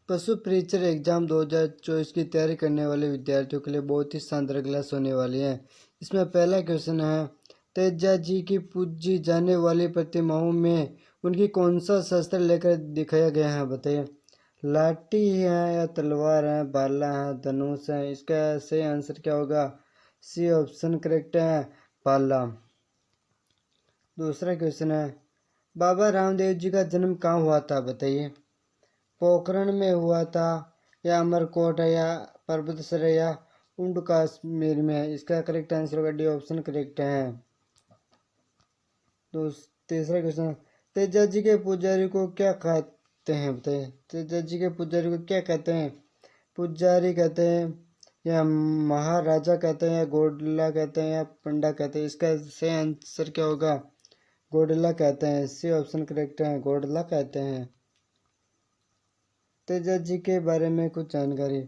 पशु परीक्षण एग्जाम 2024 की तैयारी करने वाले विद्यार्थियों के लिए बहुत ही शानदार क्लास होने वाली है। इसमें पहला क्वेश्चन है, तेजा जी की पूजी जाने वाली प्रतिमाओं में उनकी कौन सा शस्त्र लेकर दिखाया गया है, बताइए। लाठी है या तलवार है, भाला है, धनुष है। इसका सही आंसर क्या होगा? सी ऑप्शन करेक्ट है, भाला। दूसरा क्वेश्चन है, बाबा रामदेव जी का जन्म कहाँ हुआ था, बताइए। पोखरण में हुआ था या अमरकोट है या पर्वतसर या उंड कश्मीर में है। इसका करेक्ट आंसर होगा डी ऑप्शन करेक्ट है। तीसरा क्वेश्चन, तेजा जी के पुजारी को क्या कहते हैं, बताइए। तेजा जी के पुजारी को क्या कहते हैं? पुजारी कहते हैं या महाराजा कहते हैं या गोडला कहते हैं या पंडा कहते हैं। इसका सही आंसर क्या होगा? गोडला कहते हैं। सी ऑप्शन करेक्ट है, गोडला कहते हैं। तेजा जी के बारे में कुछ जानकारी।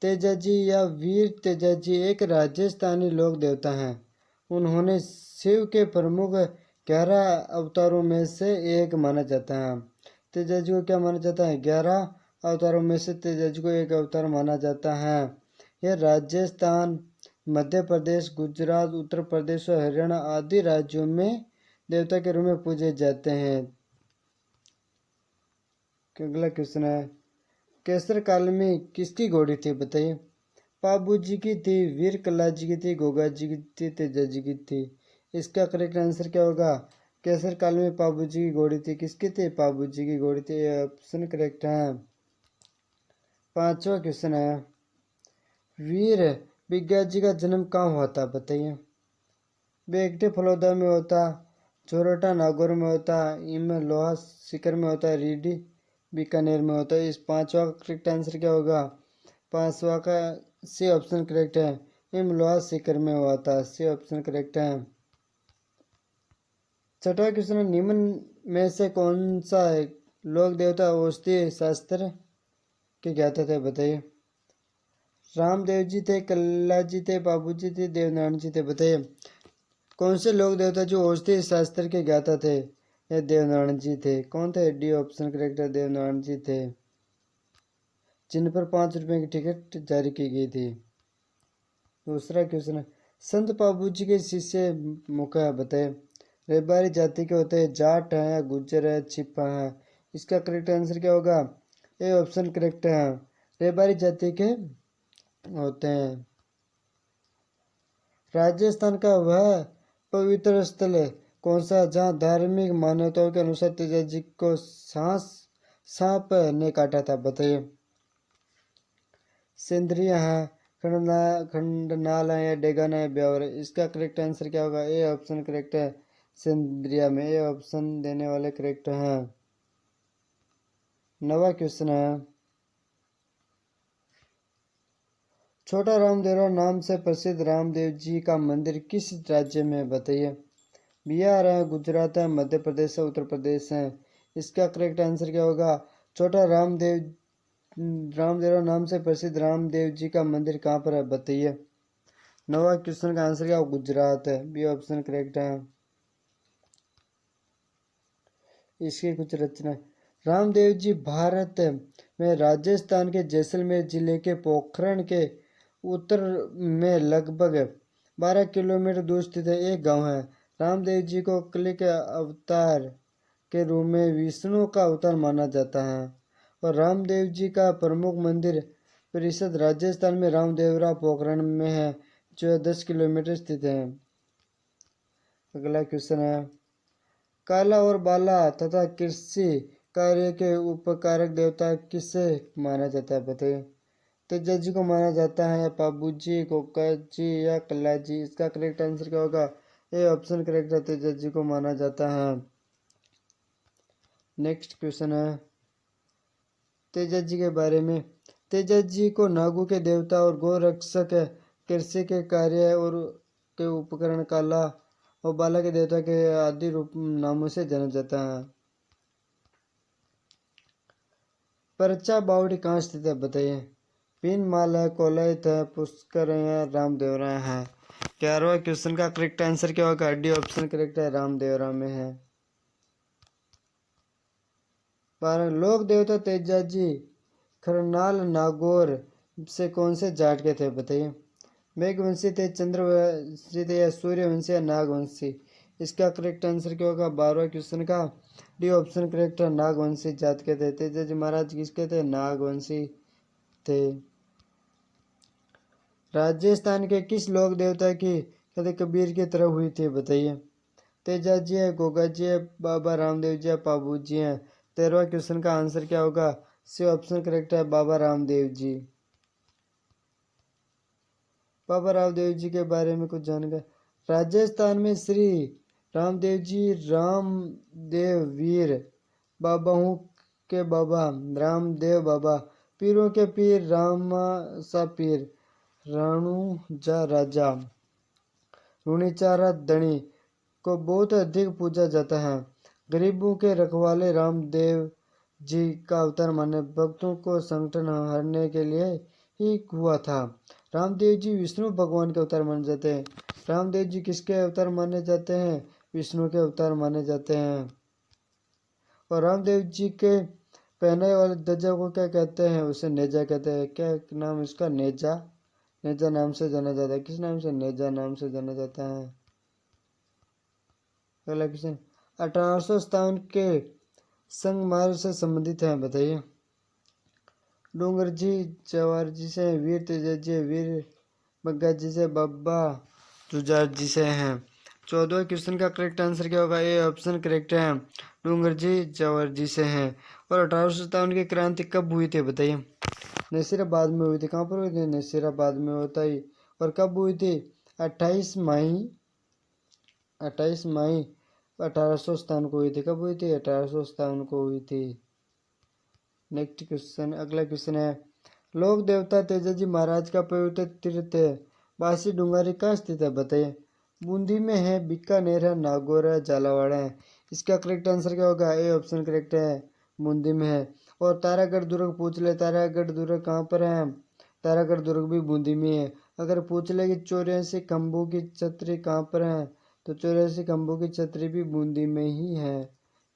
तेजा जी या वीर तेजा जी एक राजस्थानी लोक देवता हैं। उन्होंने शिव के प्रमुख 11 अवतारों में से एक माना जाता है। तेजा जी को क्या माना जाता है? 11 अवतारों में से तेजा जी को एक अवतार माना जाता है। यह राजस्थान, मध्य प्रदेश, गुजरात, उत्तर प्रदेश और हरियाणा आदि राज्यों में देवता के रूप में पूजे जाते हैं। अगला क्वेश्चन है, केसर काल में किसकी घोड़ी थी, बताइए। पाबू जी की थी, वीर कल्ला जी की थी, गोगा जी की थी, तेजा जी की थी। इसका करेक्ट आंसर क्या होगा? केसर काल में पाबू जी की घोड़ी थी। किसकी थी? पाबू जी की घोड़ी थी। ऑप्शन करेक्ट है। पांचवा क्वेश्चन है, वीर बिग्गा जी का जन्म कहाँ हुआ था, बताइए। बेगटे फलौदा में होता, चोरटा नागौर में होता, इम लोहा सीकर में होता है, रीडी बीकानेर में होता है। इस पांचवा करेक्ट आंसर क्या होगा? पांचवा का सी ऑप्शन करेक्ट है, इम लोहा सीकर में हुआ था। सी ऑप्शन करेक्ट है। छठा क्वेश्चन, निम्न में से कौन सा है लोक देवता औषधि शास्त्र के ज्ञाता थे, बताइए। रामदेव जी थे, कल्ला जी थे, बाबू जी थे, देवनारायण जी थे, बताइए। कौन से लोक देवता जो औषधि शास्त्र के ज्ञाता थे? ये देवनारायण जी थे। कौन थे? डी ऑप्शन करेक्ट है, देवनारायण जी थे, जिन पर 5 रुपए की टिकट जारी की गई थी। दूसरा क्वेश्चन है, संत बाबू जी के शिष्य मुखा बताए। रेबारी जाति के होते हैं, जाट है या गुज्जर है, छिपा है। इसका करेक्ट आंसर क्या होगा? ए ऑप्शन करेक्ट है, रेबारी जाति के होते हैं। राजस्थान का वह पवित्र स्थल कौन सा जहाँ धार्मिक मान्यताओं के अनुसार तेजा जी को सांप ने काटा था, बताइए। सिंदरिया है, खंडनाल है या डेगाना है, ब्यावर है। इसका करेक्ट आंसर क्या होगा? ए ऑप्शन करेक्ट है, सिंदरिया में। ए ऑप्शन देने वाले करेक्ट हैं। नवा क्वेश्चन है, छोटा रामदेवरा नाम से प्रसिद्ध रामदेव जी का मंदिर किस राज्य में है, बताइए। बिहार है, गुजरात है, मध्य प्रदेश है, उत्तर प्रदेश है। इसका करेक्ट आंसर क्या होगा? छोटा रामदेवरा नाम से प्रसिद्ध रामदेव जी का मंदिर कहाँ पर है, बताइए। नवा क्वेश्चन का आंसर क्या होगा? गुजरात है। बी ऑप्शन करेक्ट है। इसकी कुछ रचना, रामदेव जी भारत में राजस्थान के जैसलमेर जिले के पोखरण के उत्तर में लगभग 12 किलोमीटर दूर स्थित एक गांव है। रामदेव जी को कली के अवतार के रूप में विष्णु का अवतार माना जाता है और रामदेव जी का प्रमुख मंदिर परिषद राजस्थान में रामदेवरा पोखरण में है, जो 10 किलोमीटर स्थित है। अगला क्वेश्चन है, काला और बाला तथा कृषि कार्य के उपकारक देवता किसे माना जाता है, बताइए। तेजा जी को माना जाता है या पाबू जी, गोका जी या कल्ला जी। इसका करेक्ट आंसर क्या होगा? ए ऑप्शन करेक्ट है, तेजा जी को माना जाता है। नेक्स्ट क्वेश्चन है, तेजा जी के बारे में। तेजा जी को नागू के देवता और गोरक्षक, कृषि के कार्य और के उपकरण, काला और बाला के देवता के आदि रूप नामों से जाना जाता है। परचा बावड़ी कहाँ स्थित है, बताइए। पिनमाल है, कोलायत है, पुष्कर है, रामदेवरा है। 11वां क्वेश्चन का करेक्ट आंसर क्या होगा? डी ऑप्शन करेक्ट है, रामदेवरा में है। 12 लोक देवता तेजा जी करनाल नागौर से कौन से जाट के थे बताइए। मेघवंशी थे, चंद्रवंशी थे, या सूर्यवंशी या नागवंशी। इसका करेक्ट आंसर क्या होगा 12वां क्वेश्चन का डी ऑप्शन करेक्ट है, नागवंशी जात के थे। तेजाजी महाराज किसके थे? नागवंशी थे। राजस्थान के किस लोक देवता की कहते कबीर की तरह हुई थी बताइए। तेजाजी है, गोगा जी है, बाबा रामदेव जी है, पाबू जी हैं। 13वां क्वेश्चन का आंसर क्या होगा? सी ऑप्शन करेक्ट है, बाबा रामदेव जी। बाबा रामदेव जी के बारे में कुछ जानकर राजस्थान में श्री रामदेव जी रामदेव वीर बाबाओं के बाबा रामदेव बाबा, पीरों के पीर रामा सा पीर, राणूजा राजा, रूणीचारा धनी को बहुत अधिक पूजा जाता है। गरीबों के रखवाले रामदेव जी का अवतार माने भक्तों को संकट हरने के लिए ही हुआ था। रामदेव जी विष्णु भगवान के अवतार माने जाते हैं। रामदेव जी किसके अवतार माने जाते हैं? विष्णु के अवतार माने जाते हैं। और रामदेव जी के पहने वाले ध्वजा को क्या कहते हैं? उसे नेजा कहते हैं। क्या नाम इसका? नेजा। नेजा नाम से जाना जाता है। किस नाम से? नेजा नाम से जाना जाता है। अगला क्वेश्चन 1857 के संगमार्ग से संबंधित है बताइए। डूंगर जी जवार जी से, वीर तेजा जी, वीर बग्गा जी से, बाबा जुजार जी से हैं। 14वें क्वेश्चन का करेक्ट आंसर क्या होगा? ए ऑप्शन करेक्ट है, डूंगर जी जवाहर जी से हैं। और 1857 की क्रांति कब हुई थी बताइए। नसीराबाद में हुई थी। कहाँ पर हुई थी? नसीराबाद में होता ही। और कब हुई थी? 28 मई 1857 को हुई थी। कब हुई थी? 1857 को हुई थी। नेक्स्ट क्वेश्चन, अगला क्वेश्चन है लोक देवता तेजाजी महाराज का पवित्र तीर्थ बासी डूंगरी कहाँ स्थित है बताइए। बूंदी में है, बीकानेर है, नागौर है, झालावाड़ है। इसका करेक्ट आंसर क्या होगा? ए ऑप्शन करेक्ट है, बूंदी में है। और तारागढ़ दुर्ग पूछ ले, तारागढ़ दुर्ग कहाँ पर है? तारागढ़ दुर्ग भी बूंदी में है। अगर पूछ ले कि 84 खंभों की छतरी कहाँ पर है, तो 84 खंभों की छतरी भी बूंदी में ही है।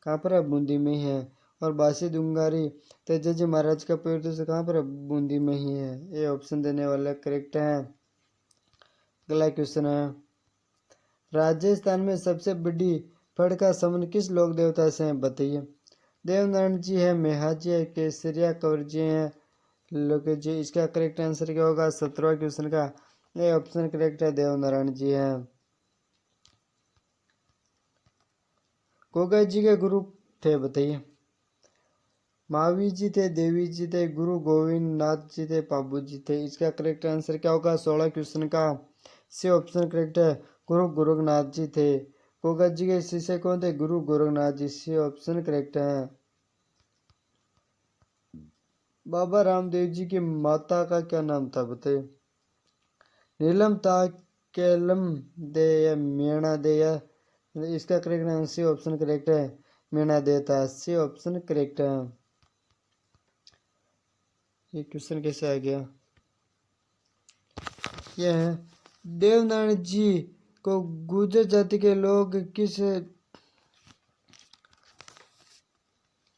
कहाँ पर है? बूंदी में ही है। और बासी डूंगरी तेजाजी महाराज का पवित्र से कहाँ पर है? बूंदी में ही है। ये ऑप्शन देने वाला करेक्ट है। अगला क्वेश्चन है राजस्थान में सबसे बड़ी फड़ का संबंध किस लोक देवता से है बताइए। देवनारायण जी है, मेहा जी है, केसरिया कंवर जी है, लोके जी। इसका करेक्ट आंसर क्या होगा 17वां क्वेश्चन का? ये ऑप्शन करेक्ट है, देवनारायण जी है। गोगा जी के गुरु थे बताइए। महावीर जी थे, देवी जी थे, गुरु गोविंद नाथ जी थे, पाबू जी थे। इसका करेक्ट आंसर क्या होगा 16 क्वेश्चन का? सी ऑप्शन करेक्ट है, गुरु गोरखनाथ जी थे। गोगा जी के शिष्य कौन थे? गुरु गोरखनाथ जी। सी ऑप्शन करेक्ट है। बाबा रामदेव जी की माता का क्या नाम था बताइए। नीलम था, केलम दे या मीणा दे या इसका correct answer C option correct है, मीणा दे था। सी ऑप्शन करेक्ट है। ये क्वेश्चन कैसे आ गया? यह है देवनारायण जी को गुर्जर जाति के लोग किस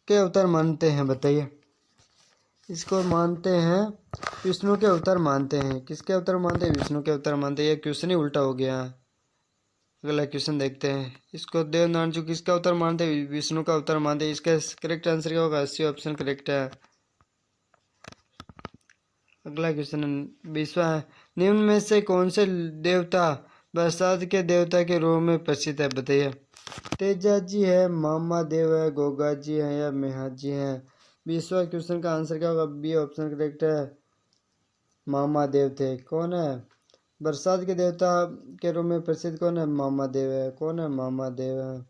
के अवतार मानते हैं बताइए। इसको मानते हैं विष्णु के अवतार मानते हैं। किसके अवतार मानते हैं? विष्णु के अवतार मानते हैं। ये क्वेश्चन ही उल्टा हो गया। अगला क्वेश्चन देखते हैं। इसको देवनारायण जी किसका अवतार मानते हैं? विष्णु का अवतार मानते हैं। इसका करेक्ट आंसर क्या होगा? सी ऑप्शन करेक्ट है। अगला क्वेश्चन 20वां है निम्न में से कौन से देवता बरसात के देवता के रूप में प्रसिद्ध है बताइए। तेजा जी है, मामा देव है, गोगा जी है, या मेहा जी है। 20वां क्वेश्चन का आंसर क्या होगा? बी ऑप्शन करेक्ट है, मामा देव थे। कौन है बरसात के देवता के रूप में प्रसिद्ध? कौन है? मामा देव है। कौन है? मामा देव है।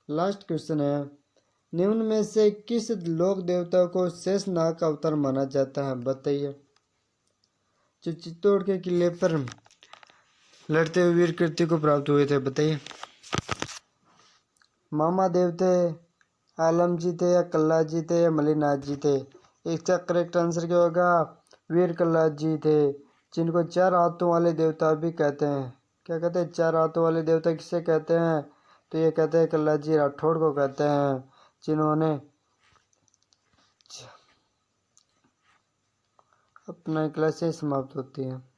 लास्ट क्वेश्चन है निम्न में से किस लोक देवता को शेषनाग का अवतार माना जाता है बताइए। जो चित्तौड़ के किले पर लड़ते हुए वीर कृति को प्राप्त हुए थे बताइए। मामा देव थे, आलम जी थे, या कल्ला जी थे, या मलिनाथ जी थे। इसका करेक्ट आंसर क्या होगा? वीर कल्ला जी थे, जिनको चार हाथों वाले देवता भी कहते हैं। क्या कहते हैं? चार हाथों वाले देवता किसे कहते हैं? तो ये कहते हैं कल्ला जी राठौड़ को कहते हैं, जिन्होंने अपना क्लासेस समाप्त होती है।